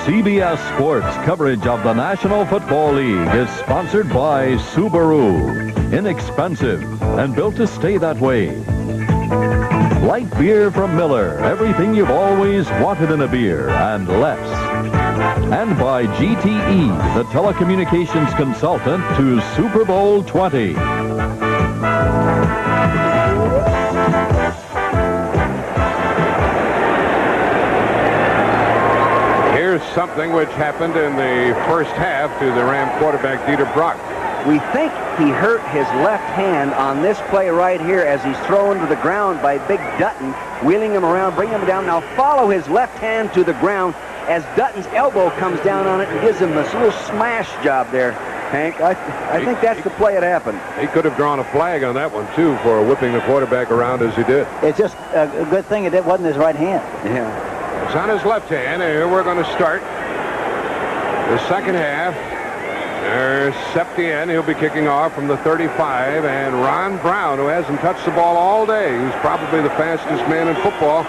CBS Sports coverage of the National Football League is sponsored by Subaru. Inexpensive and built to stay that way. Light beer from Miller. Everything you've always wanted in a beer and less. And by GTE, the telecommunications consultant to Super Bowl 20. Here's something which happened in the first half to the Ram quarterback, Dieter Brock. We think he hurt his left hand on this play right here as he's thrown to the ground by Big Dutton, wheeling him around, bringing him down. Now follow his left hand to the ground as Dutton's elbow comes down on it and gives him this little smash job there, Hank. I think that's the play that happened. He could have drawn a flag on that one, too, for whipping the quarterback around as he did. It's just a good thing it wasn't his right hand. Yeah. It's on his left hand, and here we're going to start the second half. There's Septien. He'll be kicking off from the 35, and Ron Brown, who hasn't touched the ball all day, who's probably the fastest man in football,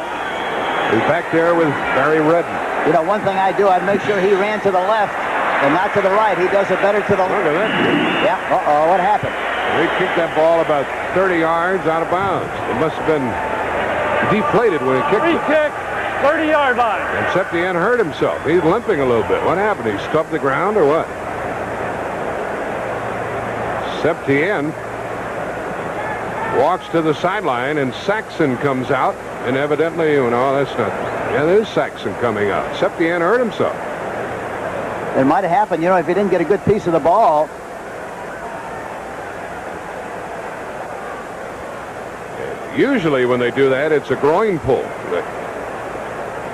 is back there with Barry Redden. You know, one thing I do, I make sure he ran to the left and not to the right. He does it better to the left. Look at that. Yeah. Uh-oh, what happened? He kicked that ball about 30 yards out of bounds. It must have been deflated when he kicked it. Free kick, 30-yard line. And Septien hurt himself. He's limping a little bit. What happened? He stubbed the ground or what? Septien walks to the sideline, and Saxon comes out, and evidently, no, that's not. Yeah, there's Saxon coming out. Septien hurt himself. It might have happened, you know, if he didn't get a good piece of the ball. Usually when they do that, it's a groin pull that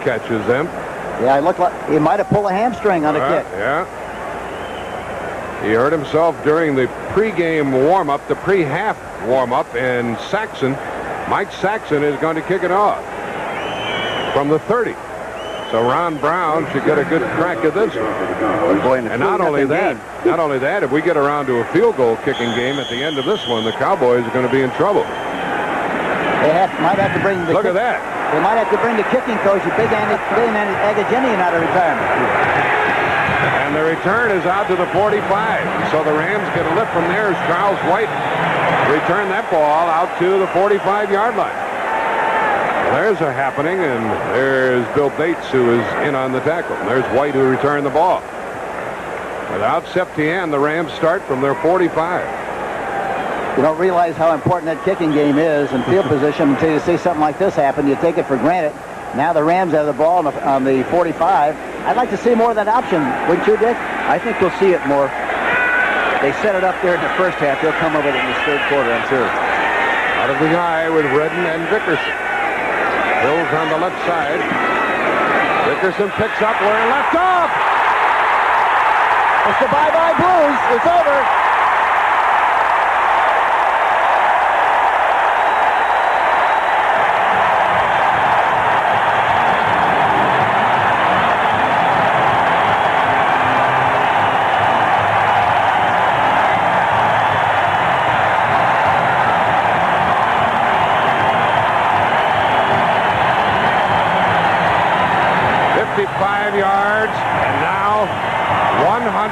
catches them. Yeah, it looked like he might have pulled a hamstring on a kick. Yeah. He hurt himself during the pregame warm-up, the pre-half warm-up, and Mike Saxon is going to kick it off from the 30. So Ron Brown should get a good crack at this one. And not only that, if we get around to a field goal kicking game at the end of this one, the Cowboys are going to be in trouble. They might have to bring the Look at that. They might have to bring the kicking coach, Big Agajanian, out of retirement. And the return is out to the 45. So the Rams get a lift from there as Charles White return that ball out to the 45-yard line. There's a happening, and there's Bill Bates, who is in on the tackle. And there's White, who returned the ball. Without Septien, the Rams start from their 45. You don't realize how important that kicking game is in field position until you see something like this happen. You take it for granted. Now the Rams have the ball on the 45. I'd like to see more of that option, wouldn't you, Dick? I think we'll see it more. They set it up there in the first half. They'll come over it in this third quarter, I'm sure. Out of the eye with Redden and Dickerson. Hills on the left side. Dickerson picks up where he left off. It's the bye-bye Blues. It's over. Yards, and now 133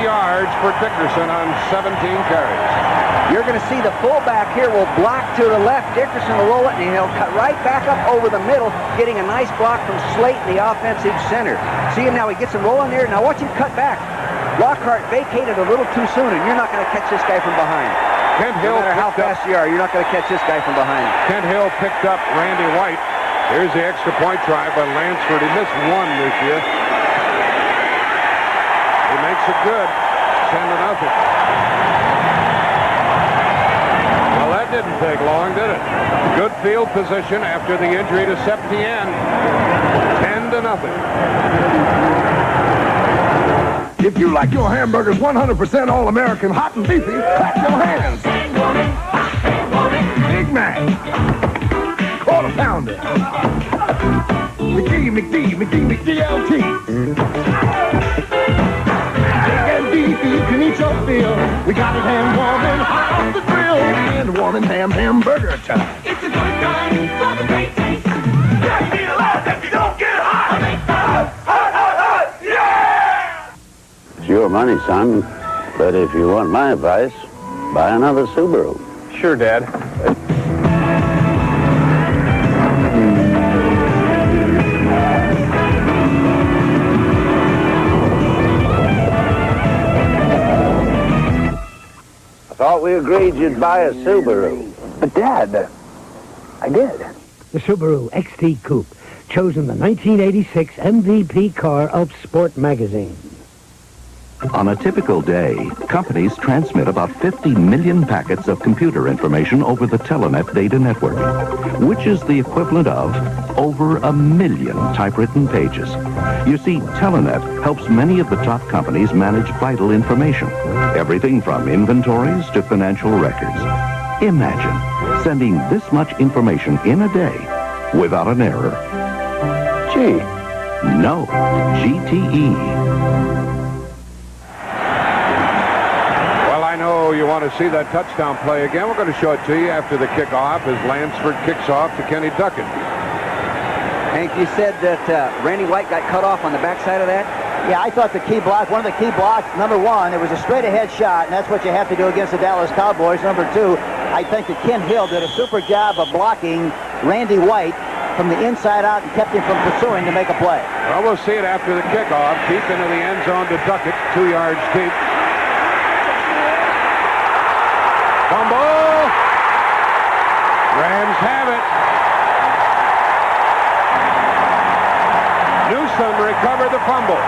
yards for Dickerson on 17 carries. You're going to see the fullback here will block to the left. Dickerson will roll it, and he'll cut right back up over the middle, getting a nice block from Slayton, the offensive center. See him now. He gets him rolling there. Now watch him cut back. Lockhart vacated a little too soon, and you're not going to catch this guy from behind. Kent Hill, no matter how fast you are, you're not going to catch this guy from behind. Kent Hill picked up Randy White. Here's the extra point try by Lansford. He missed one this year. He makes it good. 10-0. Well, that didn't take long, did it? Good field position after the injury to Septien. 10-0. If you like your hamburgers 100% All-American hot and beefy, clap your hands. Big Mac. Quarter pounder. McDLT. Big and beefy, you can eat your fill. We got it hand warming hot off the grill. And warming hamburger time. It's a good time for the great taste. Can't be alive if you don't get hot. Hot, hot, hot. money, son. But if you want my advice, buy another Subaru. Sure, Dad. I thought we agreed you'd buy a Subaru. But, Dad, I did. The Subaru XT Coupe, chosen the 1986 MVP car of Sport magazine. On a typical day, companies transmit about 50 million packets of computer information over the Telenet data network, which is the equivalent of over 1 million typewritten pages. You see, Telenet helps many of the top companies manage vital information, everything from inventories to financial records. Imagine sending this much information in a day without an error. Gee. No, GTE. I know you want to see that touchdown play again. We're going to show it to you after the kickoff as Lansford kicks off to Kenny Duckett. Hank, you said that Randy White got cut off on the backside of that? Yeah, I thought the key block, one of the key blocks, number one, it was a straight-ahead shot, and that's what you have to do against the Dallas Cowboys. Number two, I think that Ken Hill did a super job of blocking Randy White from the inside out and kept him from pursuing to make a play. Well, we'll see it after the kickoff. Deep into the end zone to Duckett, 2 yards deep. Fumble! Rams have it. Newsome recovered the fumble.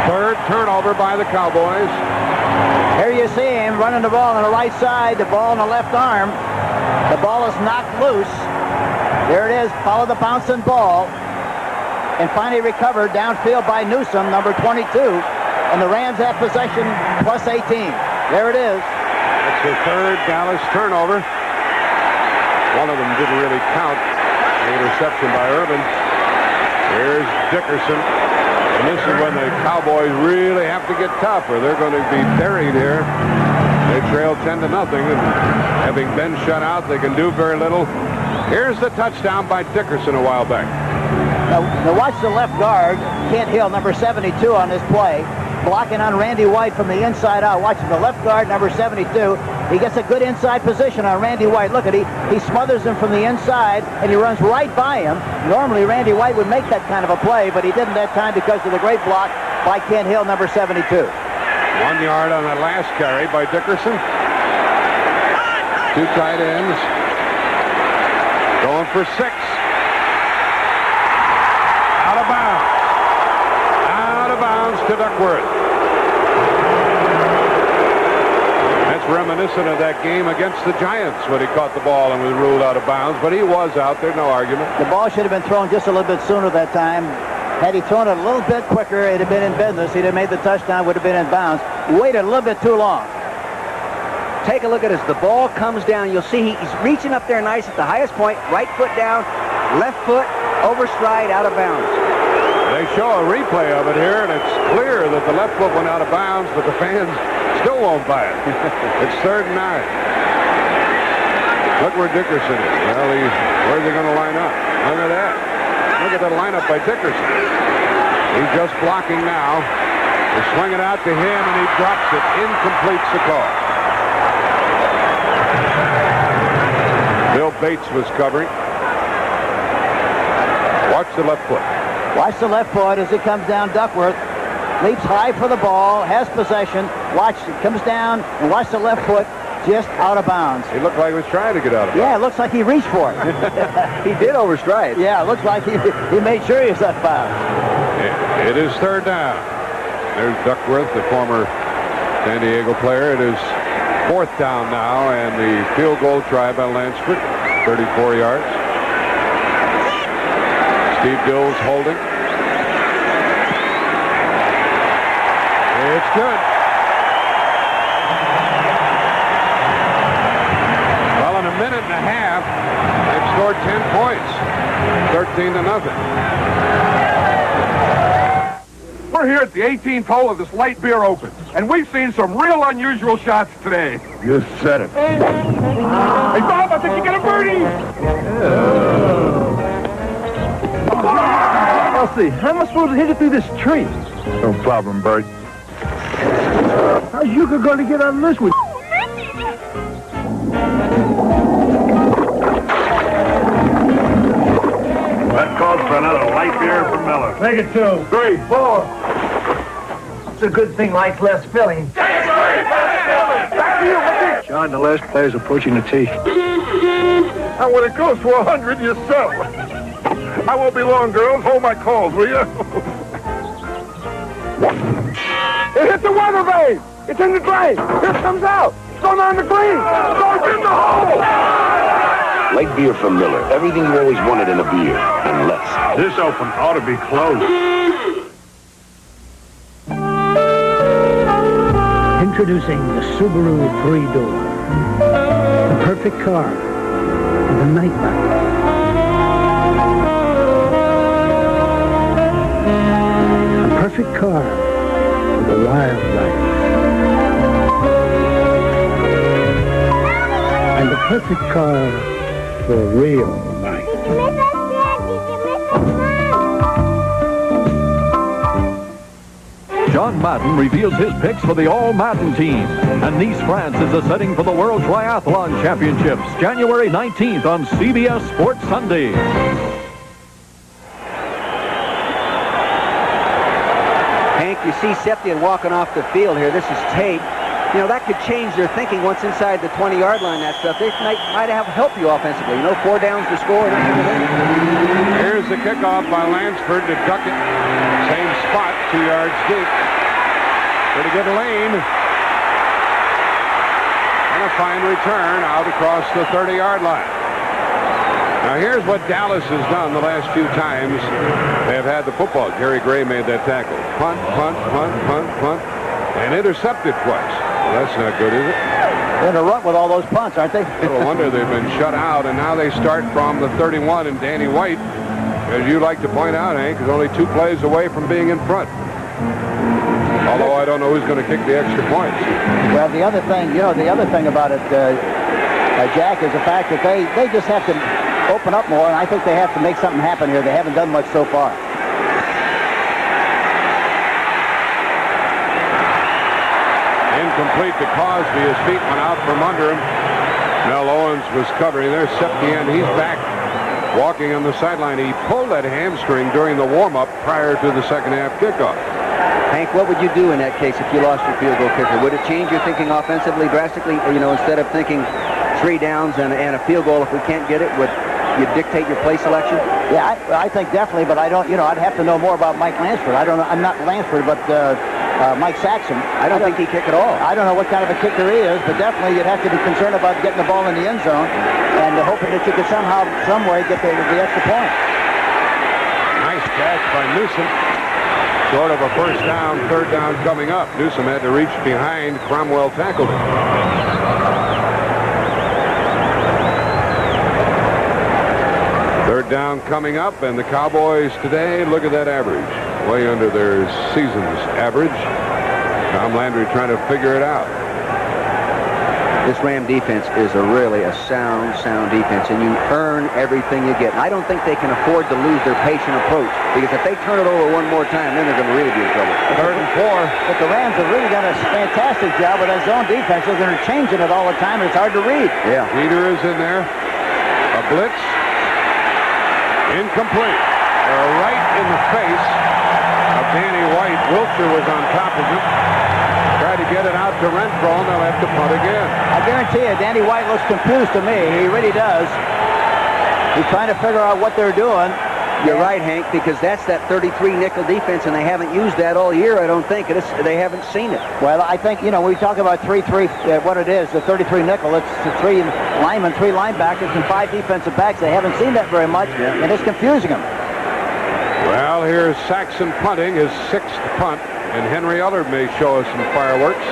Third turnover by the Cowboys. Here you see him running the ball on the right side, the ball in the left arm. The ball is knocked loose. There it is, follow the bouncing ball. And finally recovered downfield by Newsome, number 22. And the Rams have possession plus 18. There it is. That's their third Dallas turnover. One of them didn't really count. The interception by Urban. Here's Dickerson. And this is when the Cowboys really have to get tough, or they're going to be buried here. They trail 10-0, and having been shut out, they can do very little. Here's the touchdown by Dickerson a while back. Now watch the left guard, Kent Hill, number 72 on this play, blocking on Randy White from the inside out. Watch the left guard, number 72. He gets a good inside position on Randy White. Look at he smothers him from the inside, and he runs right by him. Normally, Randy White would make that kind of a play, but he didn't that time because of the great block by Kent Hill, number 72. 1 yard on that last carry by Dickerson. Two tight ends. Going for 6. Out of bounds. Out of bounds to Duckworth. That's reminiscent of that game against the Giants when he caught the ball and was ruled out of bounds, but he was out there, no argument. The ball should have been thrown just a little bit sooner that time. Had he thrown it a little bit quicker, it'd have been in business. He'd have made the touchdown, would have been in bounds. Waited a little bit too long. Take a look at as the ball comes down. You'll see he's reaching up there nice at the highest point. Right foot down, left foot over stride, out of bounds. They show a replay of it here, and it's clear that the left foot went out of bounds, but the fans still won't buy it. It's 3rd and 9. Look where Dickerson is. Well, where's he going to line up? Look at that. Look at the lineup by Dickerson. He's just blocking now. They swing it out to him, and he drops it. Incompletes the call. Bill Bates was covering. Watch the left foot. Watch the left foot as it comes down. Duckworth leaps high for the ball, has possession. Watch, it comes down, and watch the left foot just out of bounds. He looked like he was trying to get out of bounds. Yeah, it looks like he reached for it. He did overstride. Yeah, it looks like he made sure he was out of bounds. It is 3rd down. There's Duckworth, the former San Diego player. It is 4th down now, and the field goal try by Lansford, 34 yards. Steve Dills holding. It's good. Well, in a minute and a half, they've scored 10 points, 13-0. We're here at the 18th hole of this Light Beer Open, and we've seen some real unusual shots today. You said it. Hey, Bob, I think you got a birdie. Elsie, how am I supposed to hit it through this tree? No problem, Bert. How's you going to get out of this one? That calls for another light beer from Miller. Make it 2. 3, 4. It's a good thing life's less filling. John, the last player's approaching the tee. And when it goes to 100, you sell. I won't be long, girls. Hold my calls, will you? It hit the weather vane. It's in the drain. Here it comes out. It's going on the green. It's going in the hole. Light beer from Miller. Everything you always wanted in a beer, and less. This open ought to be closed. Introducing the Subaru 3-door. The perfect car with a night light. A perfect car with a wild life. And the perfect car for real life. John Madden reveals his picks for the All-Madden team. And Nice, France is the setting for the World Triathlon Championships, January 19th on CBS Sports Sunday. Hank, you see Septian walking off the field here. This is tape. You know, that could change their thinking once inside the 20-yard line, that stuff. They might have helped you offensively. You know, 4 downs to score. Here's the kickoff by Lansford to Duckett. Same spot, 2 yards deep. Pretty good lane. And a fine return out across the 30-yard line. Now here's what Dallas has done the last few times they've had the football. Jerry Gray made that tackle. Punt, punt, punt, punt, punt, and intercepted twice. Well, that's not good, is it? They're in a rut with all those punts, aren't they? No wonder they've been shut out, and now they start from the 31, and Danny White, as you like to point out, Hank, is only 2 plays away from being in front. Although I don't know who's going to kick the extra points. Well, the other thing about it, Jack, is the fact that they just have to open up more, and I think they have to make something happen here. They haven't done much so far. Incomplete to Cosby. His feet went out from under him. Mel Owens was covering. There's Septien. He's back walking on the sideline. He pulled that hamstring during the warm-up prior to the second half kickoff. Hank, what would you do in that case if you lost your field goal kicker? Would it change your thinking offensively drastically? You know, instead of thinking 3 downs and a field goal if we can't get it, would you dictate your play selection? Yeah, I think definitely, but I don't, I'd have to know more about Mike Lansford. I don't know, I'm not Lansford, but Mike Saxon. I don't think he kicked at all. I don't know what kind of a kicker he is, but definitely you'd have to be concerned about getting the ball in the end zone and hoping that you could somehow, some way get the extra point. Nice catch by Newsom. Sort of a first down, 3rd down coming up. Newsom had to reach behind. Cromwell tackled him. 3rd down coming up, and the Cowboys today, look at that average. Way under their season's average. Tom Landry trying to figure it out. This Ram defense is really a sound defense, and you earn everything you get. And I don't think they can afford to lose their patient approach, because if they turn it over one more time, then they're going to really be in trouble. 3rd and 4. But the Rams have really done a fantastic job with that zone defense. They're changing it all the time, and it's hard to read. Yeah. Peter is in there. A blitz. Incomplete. Right in the face of Danny White. Wiltshire was on top of him. Tried to get it out to Renfro, and they'll have to punt again. I guarantee you, Danny White looks confused to me. He really does. He's trying to figure out what they're doing. You're right, Hank, because that's that 33 nickel defense, and they haven't used that all year, I don't think. They haven't seen it. Well, I think, when we talk about 3-3, what it is, the 33 nickel, it's the 3 linemen, 3 linebackers, and 5 defensive backs. They haven't seen that very much, and it's confusing them. Well, here's Saxon punting, his 6th punt, and Henry Eller may show us some fireworks.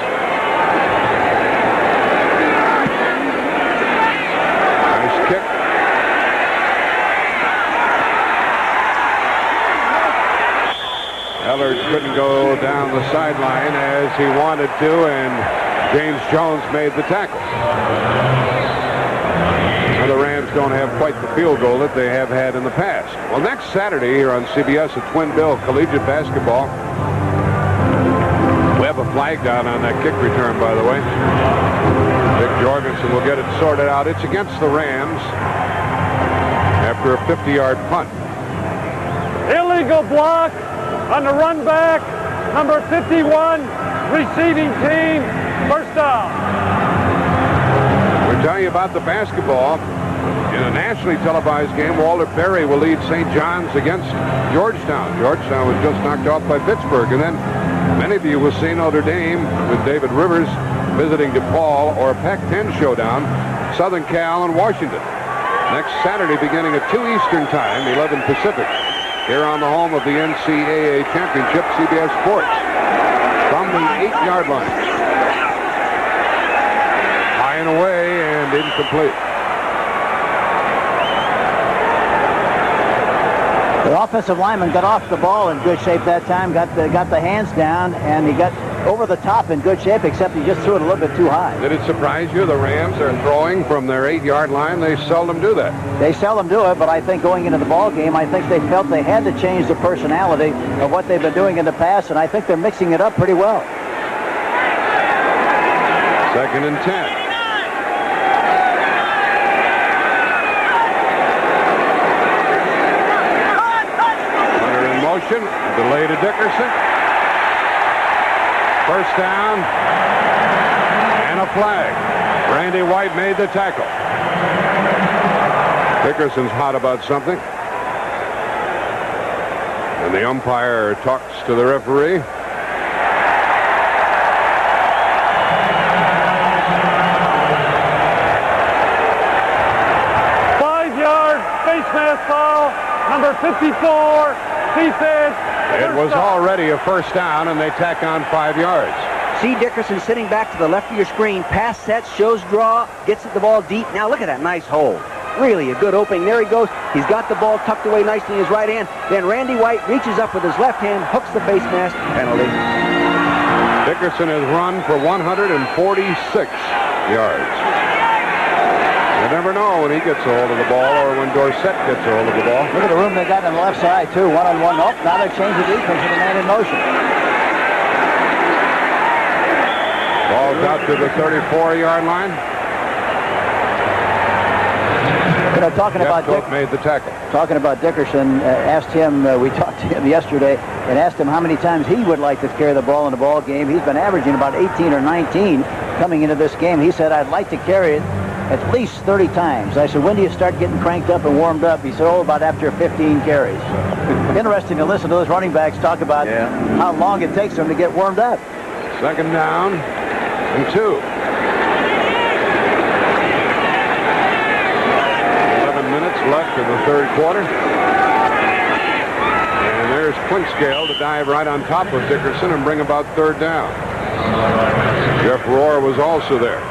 Nice kick. Eller couldn't go sideline as he wanted to, and James Jones made the tackle. Now the Rams don't have quite the field goal that they have had in the past. Well, next Saturday here on CBS at Twin Bill Collegiate Basketball, we have a flag down on that kick return, by the way. Dick Jorgensen will get it sorted out. It's against the Rams after a 50-yard punt. Illegal block on the run back. Number 51, receiving team, first down. We're telling you about the basketball. In a nationally televised game, Walter Berry will lead St. John's against Georgetown. Georgetown was just knocked off by Pittsburgh. And then many of you will see Notre Dame with David Rivers visiting DePaul, or a Pac-10 showdown, Southern Cal and Washington. Next Saturday beginning at 2 Eastern Time, 11 Pacific, here on the home of the NCAA Championship, CBS Sports, from the 8-yard line. High and away and incomplete. The offensive lineman got off the ball in good shape that time, got the hands down, and he got over the top in good shape, except he just threw it a little bit too high. Did it surprise you the Rams are throwing from their 8-yard line? They seldom do that. They seldom do it, but I think going into the ball game, I think they felt they had to change the personality of what they've been doing in the past, and I think they're mixing it up pretty well. 2nd and 10. Delay to Dickerson. First down and a flag. Randy White made the tackle. Dickerson's hot about something. And the umpire talks to the referee. Five-yard face mask foul. Number 54. Defense. It was already a first down, and they tack on 5 yards. See Dickerson sitting back to the left of your screen. Pass sets, shows draw, gets the ball deep. Now look at that nice hole. Really a good opening. There he goes. He's got the ball tucked away nicely in his right hand. Then Randy White reaches up with his left hand, hooks the face mask, penalty. Dickerson has run for 146 yards. You never know when he gets a hold of the ball or when Dorsett gets a hold of the ball. Look at the room they got on the left side, too. One-on-one. Nope, now they're changing defense with the man in motion. Ball's out to the 34-yard line. You know, talking about Dick made the tackle. Talking about Dickerson, asked him, we talked to him yesterday, and asked him how many times he would like to carry the ball in the ball game. He's been averaging about 18 or 19 coming into this game. He said, I'd like to carry it at least 30 times. I said, when do you start getting cranked up and warmed up? He said, oh, about after 15 carries. Interesting to listen to those running backs talk about how long it takes them to get warmed up. 2nd down and 2. 11 minutes left in the 3rd quarter. And there's Clinkscale to dive right on top of Dickerson and bring about 3rd down. Jeff Rohr was also there.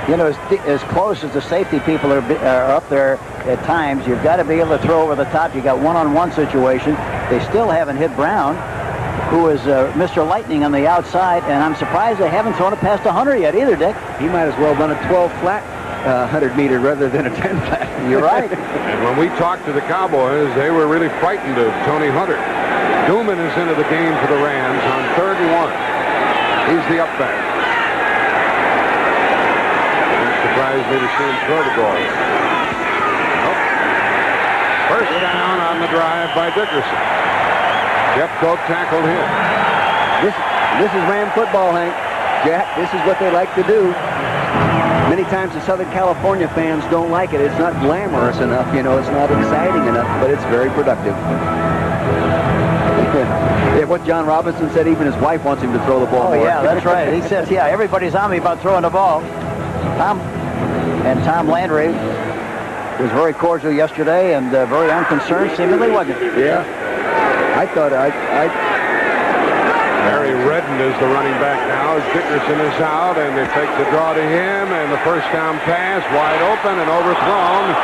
You know, as close as the safety people are up there at times, you've got to be able to throw over the top. You got one-on-one situation. They still haven't hit Brown, who is Mr. Lightning on the outside, and I'm surprised they haven't thrown it past 100 yet either, Dick. He might as well run a 12 flat 100 meter rather than a 10 flat. You're right. And when we talked to the Cowboys, they were really frightened of Tony Hunter. Dooman is into the game for the Rams on 3rd and 1. He's the up back. Surprised me to see him throw the ball. Nope. First down on the drive by Dickerson. Jeff Cope tackled him. This is Ram football, Hank. Jack, this is what they like to do. Many times the Southern California fans don't like it. It's not glamorous enough, you know. It's not exciting enough, but it's very productive. Yeah, what John Robinson said, even his wife wants him to throw the ball. Oh, yeah, that's right. He says, yeah, everybody's on me about throwing the ball. Tom Landry was very cordial yesterday and very unconcerned, seemingly, wasn't he? Yeah. I thought Harry Redden is the running back now as Dickerson is out, and they take the draw to him, and the first down pass wide open and overthrown.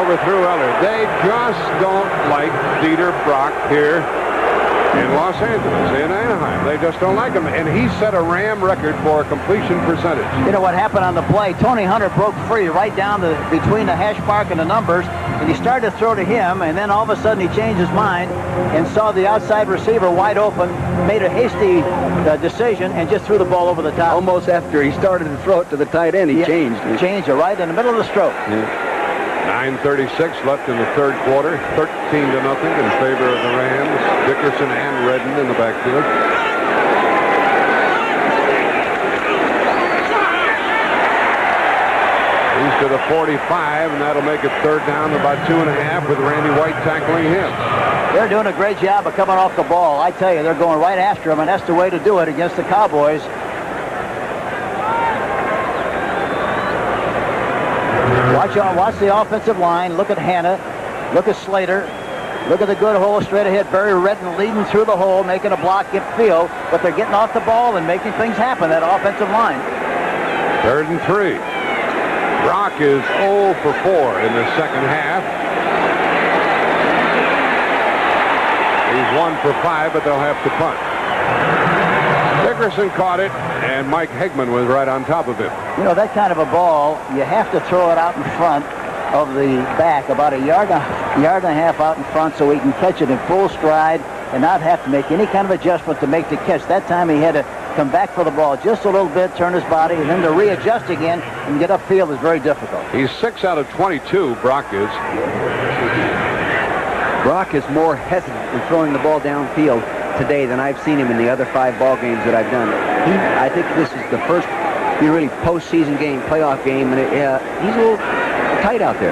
Overthrew Eller. They just don't like Dieter Brock here in Los Angeles, in Anaheim. They just don't like him. And he set a Ram record for completion percentage. You know what happened on the play? Tony Hunter broke free right down between the hash mark and the numbers, and he started to throw to him, and then all of a sudden he changed his mind and saw the outside receiver wide open, made a hasty decision, and just threw the ball over the top. Almost after he started to throw it to the tight end, he changed it. Changed it right in the middle of the stroke. Yeah. 9:36 left in the third quarter. 13-0 in favor of the Rams. Dickerson and Redden in the backfield. He's to the 45, and that'll make it third down to about 2.5 with Randy White tackling him. They're doing a great job of coming off the ball. I tell you, they're going right after him, and that's the way to do it against the Cowboys. Watch the offensive line. Look at Hanna. Look at Slater. Look at the good hole straight ahead. Barry Redden leading through the hole, making a block, get field, but they're getting off the ball and making things happen, that offensive line. 3rd and 3. Brock is 0 for 4 in the second half. He's 1 for 5, but they'll have to punt. Dickerson caught it, and Mike Hegman was right on top of him. You know, that kind of a ball, you have to throw it out in front of the back, about a yard and a half out in front, so he can catch it in full stride and not have to make any kind of adjustment to make the catch. That time he had to come back for the ball just a little bit, turn his body, and then to readjust again and get upfield is very difficult. He's 6 out of 22, Brock is. Brock is more hesitant in throwing the ball downfield today than I've seen him in the other 5 ball games that I've done. I think this is the first really postseason game, playoff game, and he's a little tight out there.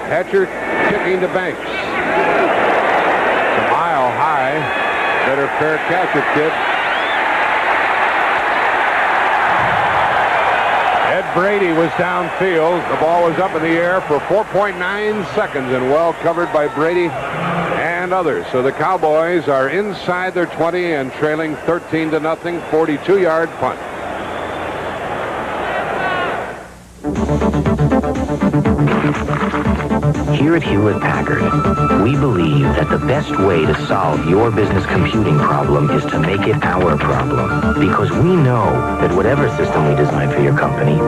Hatcher kicking to Banks. It's a mile high. Better fair catch it, kid. Ed Brady was downfield. The ball was up in the air for 4.9 seconds and well covered by Brady and others. So the Cowboys are inside their 20 and trailing 13-0, 42-yard punt. Here at Hewlett-Packard, we believe that the best way to solve your business computing problem is to make it our problem. Because we know that whatever system we design for your company,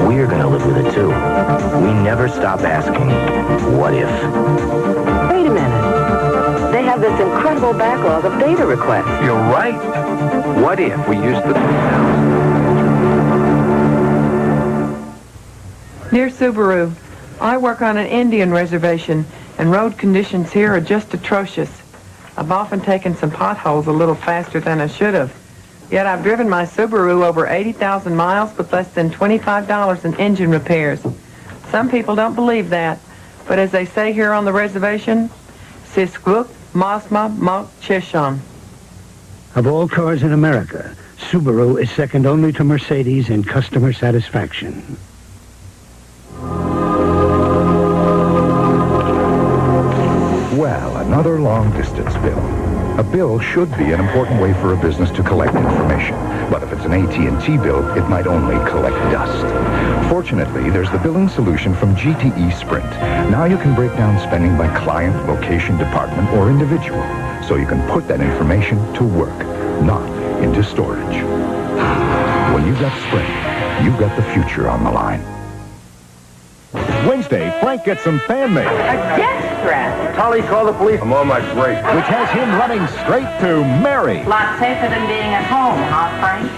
we're going to live with it too. We never stop asking, what if? Wait a minute. They have this incredible backlog of data requests. You're right. What if we used the 3,000? Dear Subaru, I work on an Indian reservation, and road conditions here are just atrocious. I've often taken some potholes a little faster than I should have. Yet I've driven my Subaru over 80,000 miles with less than $25 in engine repairs. Some people don't believe that, but as they say here on the reservation, Sisquuk Masma Monk Chishon. Of all cars in America, Subaru is second only to Mercedes in customer satisfaction. Well, another long-distance bill. A bill should be an important way for a business to collect information. But if it's an AT&T bill, it might only collect dust. Fortunately, there's the billing solution from GTE Sprint. Now you can break down spending by client, location, department, or individual. So you can put that information to work, not into storage. When you've got Sprint, you've got the future on the line. Wednesday, Frank gets some fan mail. A death threat. Tully, call the police. I'm on my break. Which has him running straight to Mary. Lot safer than being at home, huh, Frank?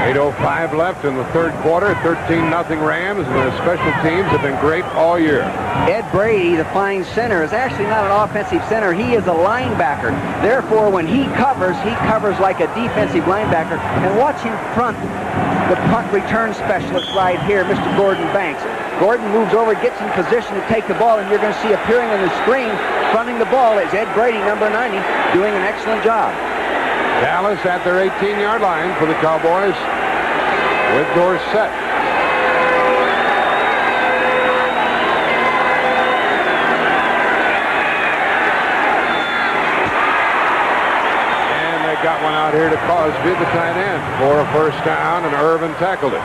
8:05 left in the third quarter. 13-0 Rams, and the special teams have been great all year. Ed Brady, the flying center, is actually not an offensive center. He is a linebacker. Therefore, when he covers like a defensive linebacker. And watch him front the punt return specialist right here, Mr. Gordon Banks. Gordon moves over, gets in position to take the ball, and you're going to see appearing on the screen, fronting the ball, is Ed Brady, number 90, doing an excellent job. Dallas at their 18-yard line for the Cowboys with Dorsett. And they got one out here to Cosby, the tight end, for a first down, and Irvin tackled it.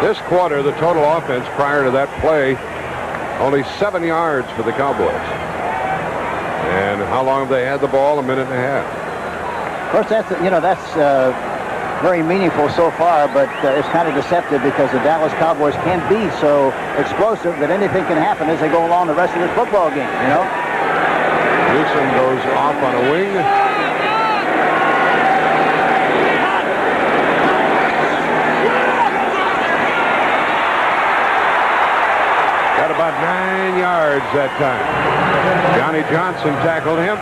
This quarter, the total offense prior to that play, only 7 yards for the Cowboys. And how long have they had the ball? A minute and a half. Of course, that's very meaningful so far, but it's kind of deceptive because the Dallas Cowboys can be so explosive that anything can happen as they go along the rest of this football game, you know? Newsom goes off on a wing. Got about 9 yards that time. Johnny Johnson tackled him.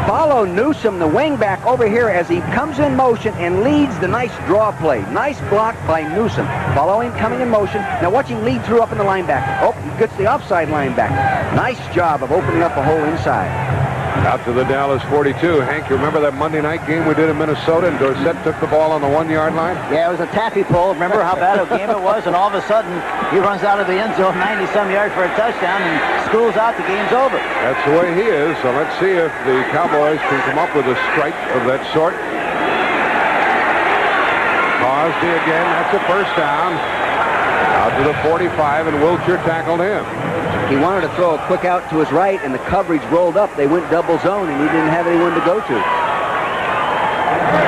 Follow Newsom, the wingback, over here as he comes in motion and leads the nice draw play. Nice block by Newsom. Follow him coming in motion. Now watch him lead through up in the linebacker. Oh, he gets the offside linebacker. Nice job of opening up a hole inside. Out to the Dallas 42. Hank, you remember that Monday night game we did in Minnesota and Dorsett took the ball on the 1-yard line? Yeah, it was a taffy pull. Remember how bad a game it was? And all of a sudden, he runs out of the end zone 90-some yards for a touchdown and schools out. The game's over. That's the way he is. So let's see if the Cowboys can come up with a strike of that sort. Cosby again. That's a first down. Out to the 45, and Wiltshire tackled him. He wanted to throw a quick out to his right, and the coverage rolled up. They went double zone, and he didn't have anyone to go to.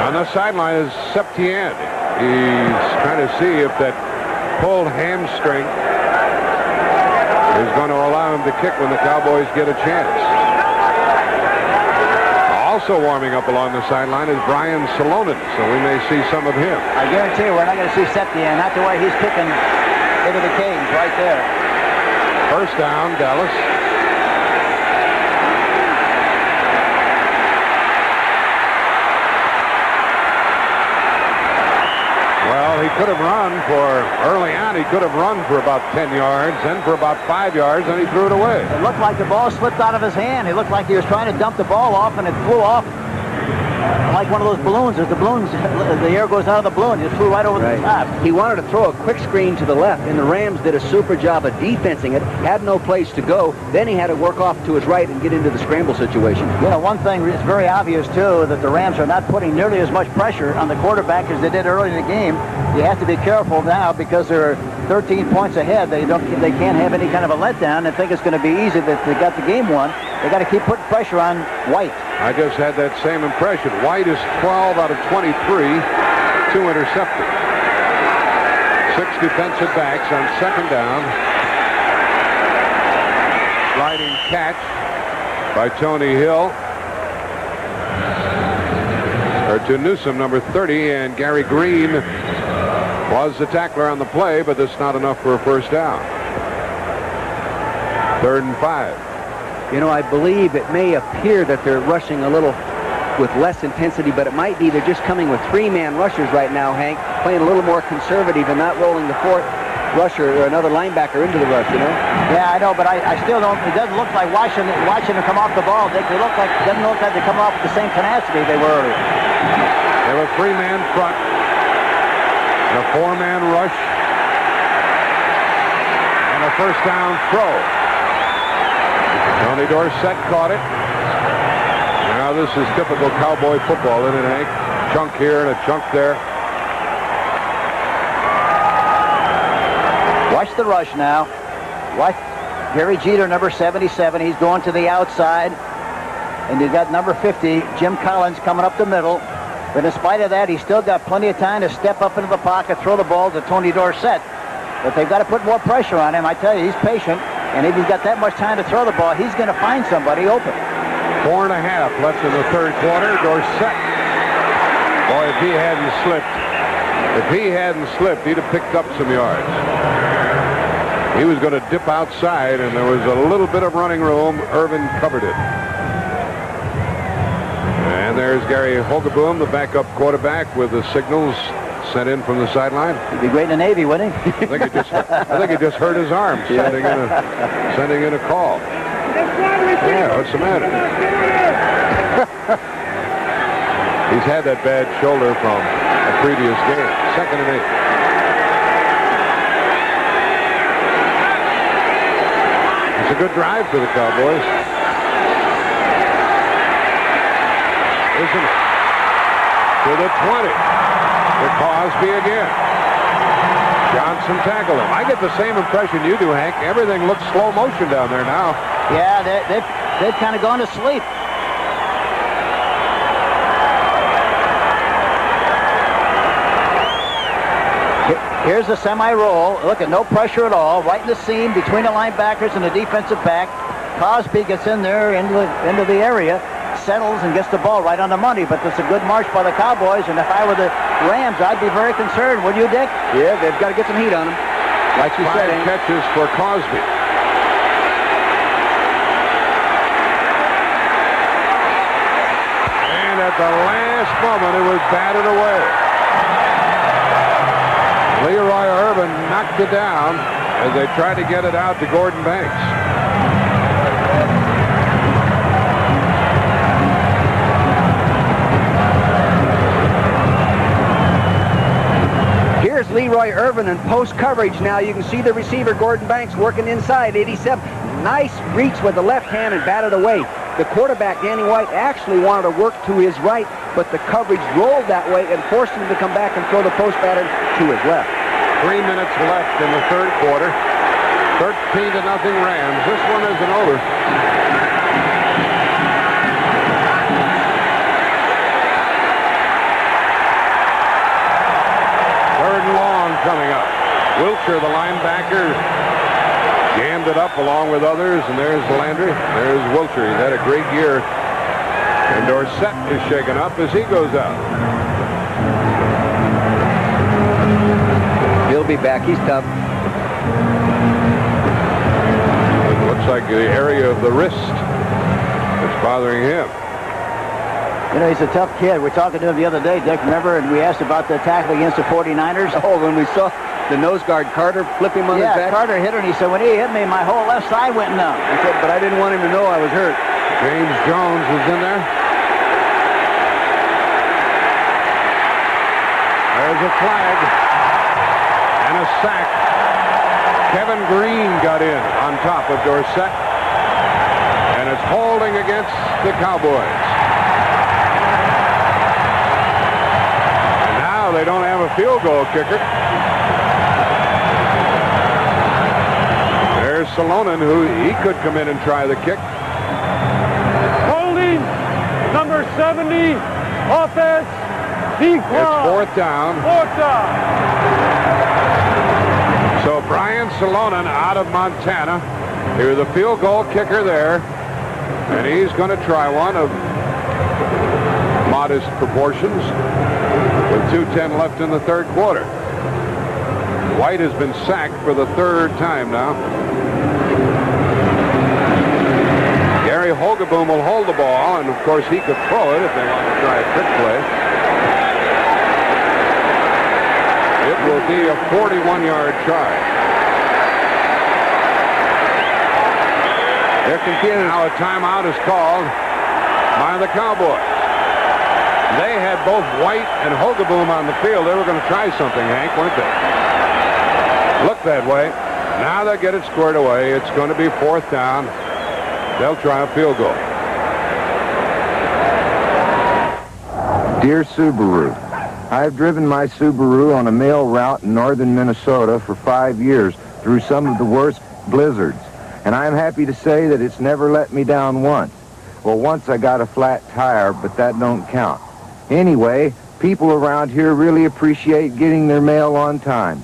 On the sideline is Septien. He's trying to see if that pulled hamstring is going to allow him to kick when the Cowboys get a chance. Also warming up along the sideline is Brian Salonen, so we may see some of him. I guarantee you we're not going to see Septien, not the way he's kicking into the cage right there. First down, Dallas. Well, he could have run early on, he could have run for about 10 yards, then for about 5 yards, and he threw it away. It looked like the ball slipped out of his hand. It looked like he was trying to dump the ball off, and it flew off like one of those balloons. As the balloons, the air goes out of the balloon. It flew right over the top. He wanted to throw a quick screen to the left, and the Rams did a super job of defensing it. Had no place to go. Then he had to work off to his right and get into the scramble situation. You know, one thing is very obvious, too, that the Rams are not putting nearly as much pressure on the quarterback as they did early in the game. You have to be careful now because they're 13 points ahead. They can't have any kind of a letdown and think it's going to be easy that they got the game won. They got to keep putting pressure on White. I just had that same impression. White is 12 out of 23, 2 intercepted. 6 defensive backs on second down. Sliding catch by Tony Hill. Or to Newsom, number 30, and Gary Green was the tackler on the play, but that's not enough for a first down. 3rd and 5. You know, I believe it may appear that they're rushing a little with less intensity, but it might be they're just coming with 3-man rushers right now, Hank, playing a little more conservative and not rolling the 4th rusher or another linebacker into the rush, you know? Yeah, I know, but I still don't. It doesn't look like watching them come off the ball, Dick. It doesn't look like they come off with the same tenacity they were earlier. They have a 3-man front and a 4-man rush and a first down throw. Tony Dorsett caught it. Now this is typical Cowboy football, isn't it, Hank? Chunk here and a chunk there. Watch the rush now. Watch Gary Jeter, number 77. He's going to the outside. And you've got number 50, Jim Collins, coming up the middle. But in spite of that, he's still got plenty of time to step up into the pocket, throw the ball to Tony Dorsett. But they've got to put more pressure on him. I tell you, he's patient. And if he's got that much time to throw the ball, he's going to find somebody open. 4.5 left in the third quarter. Dorsett. Boy, if he hadn't slipped, he'd have picked up some yards. He was going to dip outside, and there was a little bit of running room. Irvin covered it. And there's Gary Hogeboom, the backup quarterback, with the signals sent in from the sideline. He'd be great in the Navy, wouldn't he? I think he just hurt his arm sending in a call. Yeah, what's the matter? He's had that bad shoulder from a previous game. 2nd and 8. It's a good drive for the Cowboys. Isn't it? To the 20. To Cosby again. Johnson tackled him. I get the same impression you do, Hank. Everything looks slow motion down there now. Yeah, they've kind of gone to sleep. Here's the semi-roll. Look at no pressure at all. Right in the seam between the linebackers and the defensive back. Cosby gets in there into the area, settles and gets the ball right on the money. But it's a good march by the Cowboys. And if I were the Rams, I'd be very concerned. Would you, Dick? Yeah, they've got to get some heat on them. Like you said, Five catches for Cosby. And at the last moment, it was batted away. Leroy Irvin knocked it down as they tried to get it out to Gordon Banks. Here's Leroy Irvin in post coverage now. You can see the receiver, Gordon Banks, working inside, 87. Nice reach with the left hand and batted away. The quarterback, Danny White, actually wanted to work to his right, but the coverage rolled that way and forced him to come back and throw the post batter to his left. 3 minutes left in the third quarter. 13-0 Rams. This one isn't over. Third and long coming up. Wiltshire, the linebacker, jammed it up along with others, and there's Landry. There's Wiltshire. He's had a great year. And Dorsett is shaken up as he goes out. He'll be back. He's tough. It looks like the area of the wrist that's bothering him. You know, he's a tough kid. We're talking to him the other day, Dick, remember? And we asked about the tackle against the 49ers. Oh, when we saw the nose guard Carter flip him on his back. Yeah, Carter hit her, and he said, when he hit me, my whole left side went numb. He said, but I didn't want him to know I was hurt. James Jones is in there. There's a flag. And a sack. Kevin Green got in on top of Dorsett. And it's holding against the Cowboys. And now they don't have a field goal kicker. There's Salonen, who he could come in and try the kick. Holding, number 70, offense, decline. It's fourth down. Fourth down. So Brian Salonen out of Montana. Here's the field goal kicker there. And he's going to try one of modest proportions with 2:10 left in the third quarter. White has been sacked for the third time now. Gary Hogaboom will hold the ball, and of course he could throw it if they want to try a trick play. It will be a 41-yard try. They're confused. Now a timeout is called by the Cowboys. They had both White and Hogaboom on the field. They were going to try something, Hank, weren't they? Looked that way. Now they'll get it squared away. It's going to be fourth down. They'll try a field goal. Dear Subaru, I've driven my Subaru on a mail route in northern Minnesota for 5 years through some of the worst blizzards, and I'm happy to say that it's never let me down once. Well, once I got a flat tire, but that don't count. Anyway, people around here really appreciate getting their mail on time,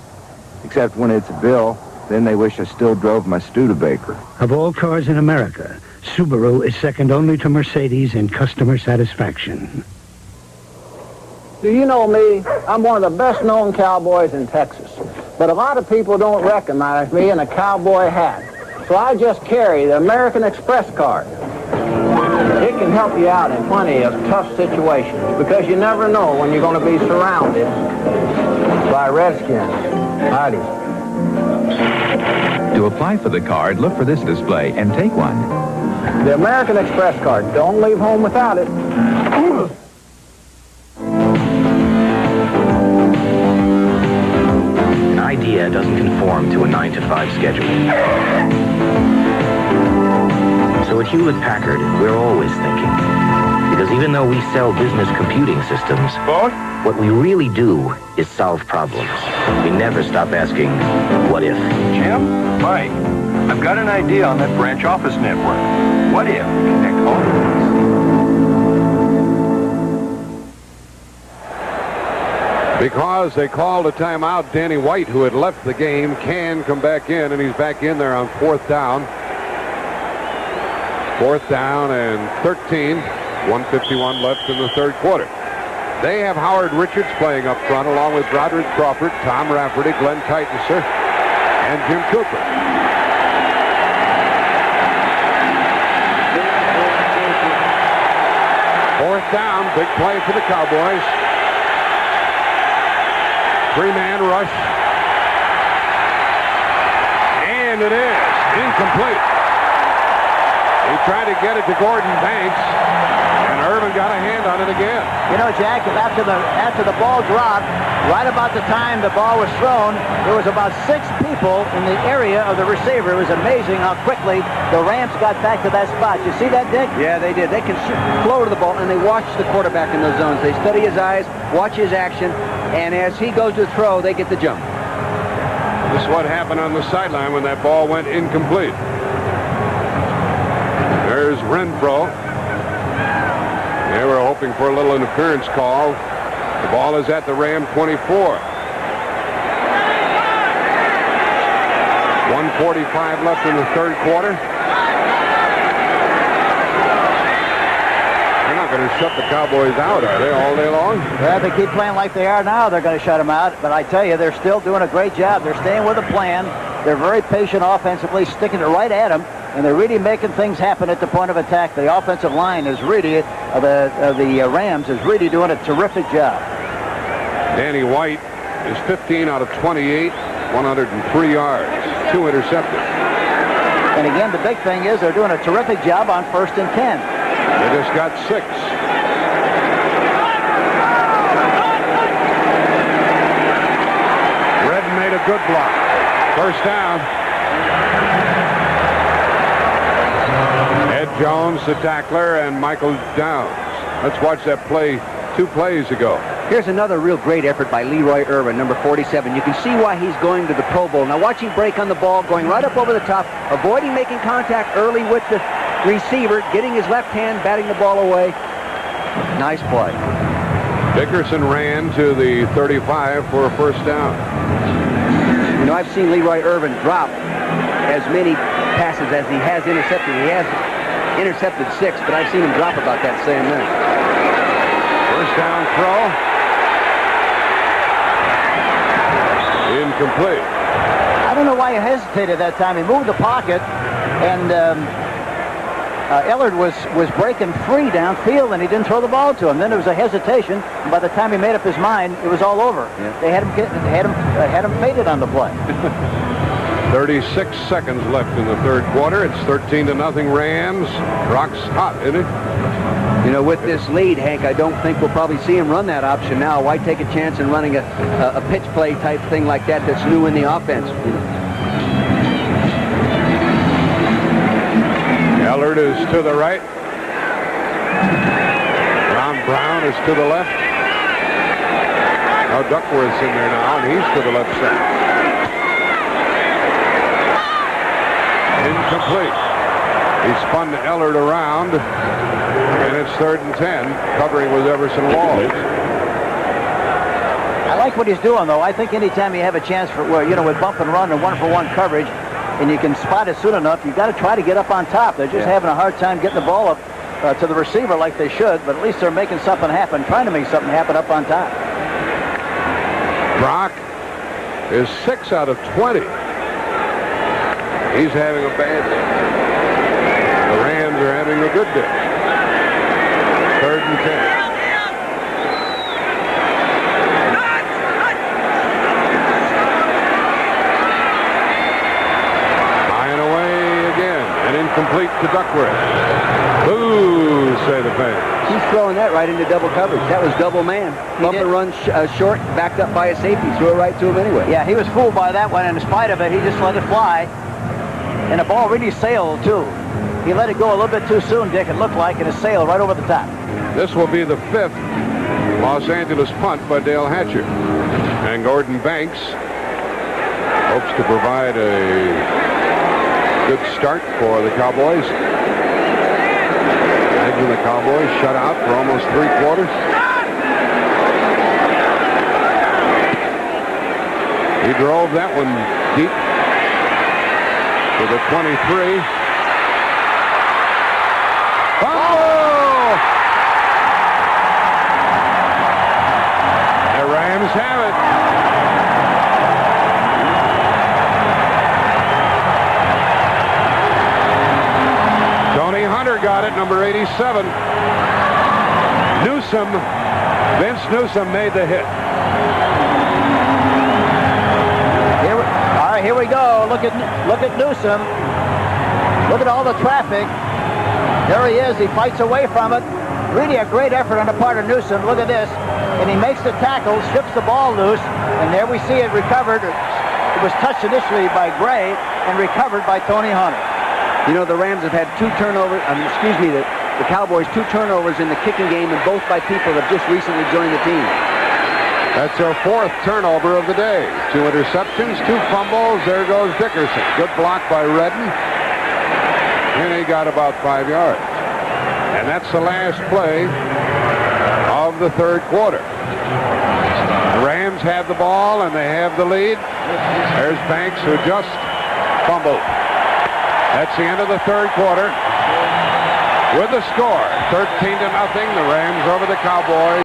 except when it's a bill. Then they wish I still drove my Studebaker. Of all cars in America, Subaru is second only to Mercedes in customer satisfaction. Do you know me? I'm one of the best-known cowboys in Texas. But a lot of people don't recognize me in a cowboy hat. So I just carry the American Express card. It can help you out in plenty of tough situations because you never know when you're going to be surrounded by redskins. Howdy. To apply for the card, look for this display and take one. The American Express card. Don't leave home without it. An idea doesn't conform to a 9-to-5 schedule. So at Hewlett-Packard, we're always thinking. Because even though we sell business computing systems, what we really do is solve problems. We never stop asking, what if? Jim? Mike, I've got an idea on that branch office network. What if we connect all of these? Because they called a timeout, Danny White, who had left the game, can come back in, and he's back in there on 4th down. 4th down and 13. 1:51 left in the third quarter. They have Howard Richards playing up front, along with Broderick Crawford, Tom Rafferty, Glenn Titleser, and Jim Cooper. Fourth down, big play for the Cowboys. 3-man rush. And it is incomplete. He tried to get it to Gordon Banks, and Irvin got a hand on it again. You know, Jack, after the ball dropped, right about the time the ball was thrown, there was about 6 people in the area of the receiver. It was amazing how quickly the Rams got back to that spot. You see that, Dick? Yeah, they did. They can flow to the ball, and they watch the quarterback in those zones. They study his eyes, watch his action, and as he goes to throw, they get the jump. This is what happened on the sideline when that ball went incomplete. There's Renfro. They were hoping for a little interference call. The ball is at the Ram 24. 1:45 left in the third quarter. They're not going to shut the Cowboys out, are they, all day long? Well, if they keep playing like they are now, they're going to shut them out. But I tell you, they're still doing a great job. They're staying with a plan. They're very patient offensively, sticking it right at them. And they're really making things happen at the point of attack. The offensive line is really, the Rams is really doing a terrific job. Danny White is 15 out of 28, 103 yards, 2 intercepted. And again, the big thing is they're doing a terrific job on 1st and 10. They just got 6. Redden made a good block. First down. Ed Jones, the tackler, and Michael Downs. Let's watch that play 2 plays ago. Here's another real great effort by Leroy Irvin, number 47. You can see why he's going to the Pro Bowl. Now watch him break on the ball, going right up over the top, avoiding making contact early with the receiver, getting his left hand, batting the ball away. Nice play. Dickerson ran to the 35 for a first down. You know, I've seen Leroy Irvin drop as many passes as he has intercepted. He has intercepted 6, but I've seen him drop about that same many. First down throw. Incomplete. I don't know why he hesitated that time. He moved the pocket, and Ellard was breaking free downfield, and he didn't throw the ball to him. Then there was a hesitation, and by the time he made up his mind, it was all over. Yeah. They had him faded on the play. 36 seconds left in the third quarter. It's 13-0 Rams. Brock's hot, isn't it? You know, with this lead, Hank, I don't think we'll probably see him run that option now. Why take a chance in running a pitch play type thing like that that's new in the offense? Ellard is to the right. Brown is to the left. Now Duckworth's in there now, and he's to the left side. Incomplete. He spun Ellard around, and it's 3rd and 10. Covering was Everson Walls. I like what he's doing, though. I think anytime you have a chance for, with bump and run and 1-for-1 coverage, and you can spot it soon enough, you've got to try to get up on top. They're just having a hard time getting the ball up to the receiver like they should, but at least they're making something happen, trying to make something happen up on top. Brock is 6 out of 20. He's having a bad day. The Rams are having a good day. 3rd and 10. High and away again, and incomplete to Duckworth. Boo, say the fans. He's throwing that right into double coverage. That was double man. Bump and run short, backed up by a safety. Threw it right to him anyway. Yeah, he was fooled by that one, and in spite of it, he just let it fly. And the ball really sailed, too. He let it go a little bit too soon, Dick, it looked like, and it sailed right over the top. This will be the 5th Los Angeles punt by Dale Hatcher. And Gordon Banks hopes to provide a good start for the Cowboys. Imagine the Cowboys shut out for almost 3 quarters. He drove that one deep to the 23. Oh! The Rams have it. Tony Hunter got it, number 87. Vince Newsom made the hit. All right, here we go. Look at Newsom. Look at all the traffic. There he is. He fights away from it. Really a great effort on the part of Newsom. Look at this. And he makes the tackle, strips the ball loose, and there we see it recovered. It was touched initially by Gray and recovered by Tony Hunter. You know, the Rams have had 2 turnovers, the Cowboys 2 turnovers in the kicking game, and both by people that have just recently joined the team. That's their 4th turnover of the day. 2 interceptions, 2 fumbles. There goes Dickerson. Good block by Redden. And he got about 5 yards. And that's the last play of the 3rd quarter. The Rams have the ball and they have the lead. There's Banks, who just fumbled. That's the end of the 3rd quarter. With the score, 13-0, the Rams over the Cowboys.